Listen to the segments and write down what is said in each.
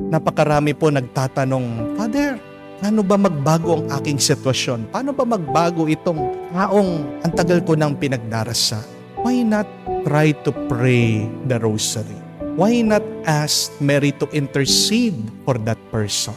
Napakarami po nagtatanong, Father, paano ba magbago ang aking sitwasyon? Paano ba magbago itong taong ang tagal ko nang pinagdarasal? Why not try to pray the rosary? Why not ask Mary to intercede for that person?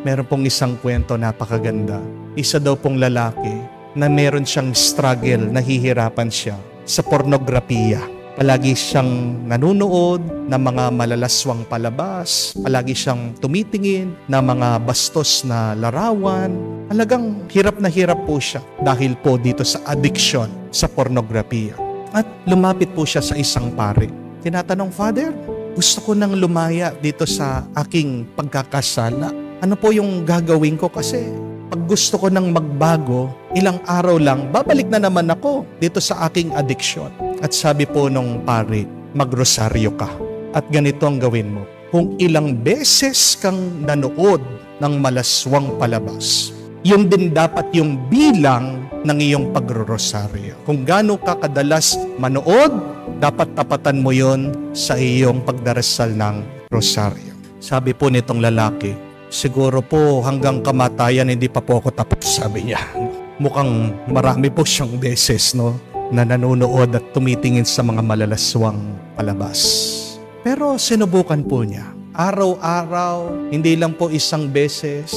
Meron pong isang kwento napakaganda. Isa daw pong lalaki na meron siyang struggle, nahihirapan siya sa pornografiya. Palagi siyang nanunood ng mga malalaswang palabas, palagi siyang tumitingin ng mga bastos na larawan. Talagang hirap na hirap po siya dahil po dito sa addiction sa pornografiya. At lumapit po siya sa isang pare. Tinatanong, Father, gusto ko nang lumaya dito sa aking pagkakasala. Ano po yung gagawin ko? Kasi pag gusto ko nang magbago, ilang araw lang, babalik na naman ako dito sa aking addiction. At sabi po nung pare, magrosaryo ka. At ganito ang gawin mo. Kung ilang beses kang nanood ng malaswang palabas, yun din dapat yung bilang ng iyong pagrorosaryo. Kung gaano ka kadalas manood, dapat tapatan mo yon sa iyong pagdarasal ng rosaryo. Sabi po nitong lalaki, siguro po hanggang kamatayan hindi pa po ako tapos, sabi niya. Mukhang marami po siyang beses, no, na nanonood at tumitingin sa mga malalaswang palabas. Pero sinubukan po niya. Araw-araw, hindi lang po isang beses,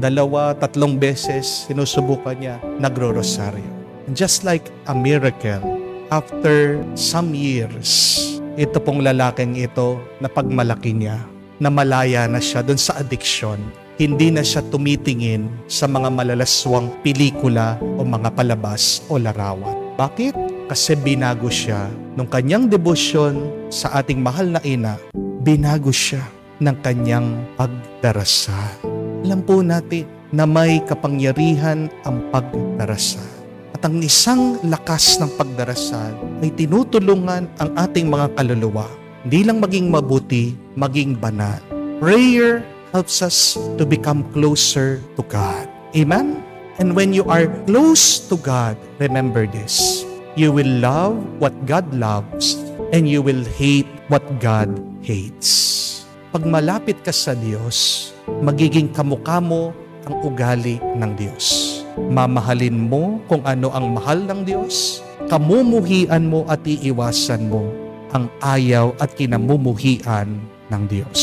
2, 3 beses, sinusubukan niya, nagro-rosaryo. Just like a miracle, after some years, ito pong lalaking ito, na pagmalaki niya, namalaya na siya dun sa addiction. Hindi na siya tumitingin sa mga malalaswang pelikula o mga palabas o larawan. Bakit? Kasi binago siya nung kanyang debosyon sa ating mahal na ina, binago siya ng kanyang pagdarasal. Alam po natin na may kapangyarihan ang pagdarasal. At ang isang lakas ng pagdarasal ay tinutulungan ang ating mga kaluluwa. Hindi lang maging mabuti, maging banal. Prayer helps us to become closer to God. Amen? And when you are close to God, remember this. You will love what God loves and you will hate what God hates. Pag malapit ka sa Diyos, magiging kamukha mo ang ugali ng Diyos. Mamahalin mo kung ano ang mahal ng Diyos, kamumuhian mo at iiwasan mo ang ayaw at kinamumuhian ng Diyos.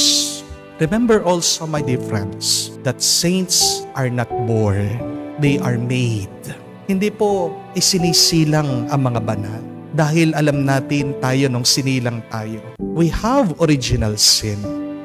Remember also, my dear friends, that saints are not born, they are made. Hindi po isinisilang ang mga banal. Dahil alam natin tayo nung sinilang tayo. We have original sin.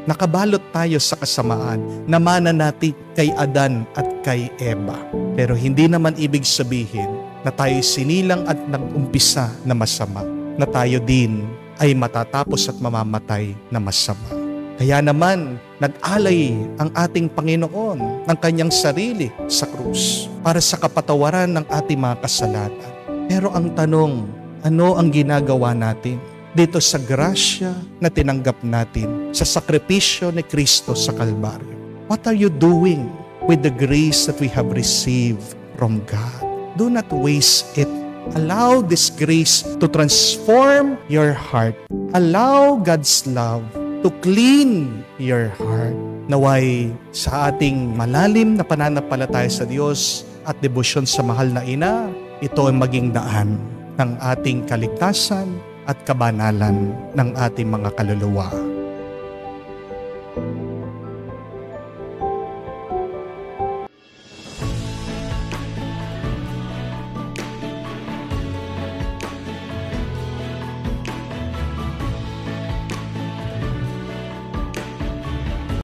Nakabalot tayo sa kasamaan. Namana natin kay Adan at kay Eva. Pero hindi naman ibig sabihin na tayo sinilang at nag-umpisa na masama. Na tayo din ay matatapos at mamamatay na masama. Kaya naman, nag-alay ang ating Panginoon ng kanyang sarili sa krus para sa kapatawaran ng ating mga kasalanan. Pero ang tanong, ano ang ginagawa natin dito sa grasya na tinanggap natin sa sakripisyo ni Kristo sa Kalbaryo? What are you doing with the grace that we have received from God? Do not waste it. Allow this grace to transform your heart. Allow God's love to clean your heart. Naway sa ating malalim na pananampalataya sa Diyos at debosyon sa mahal na ina, ito ay maging daan ng ating kaligtasan at kabanalan ng ating mga kaluluwa.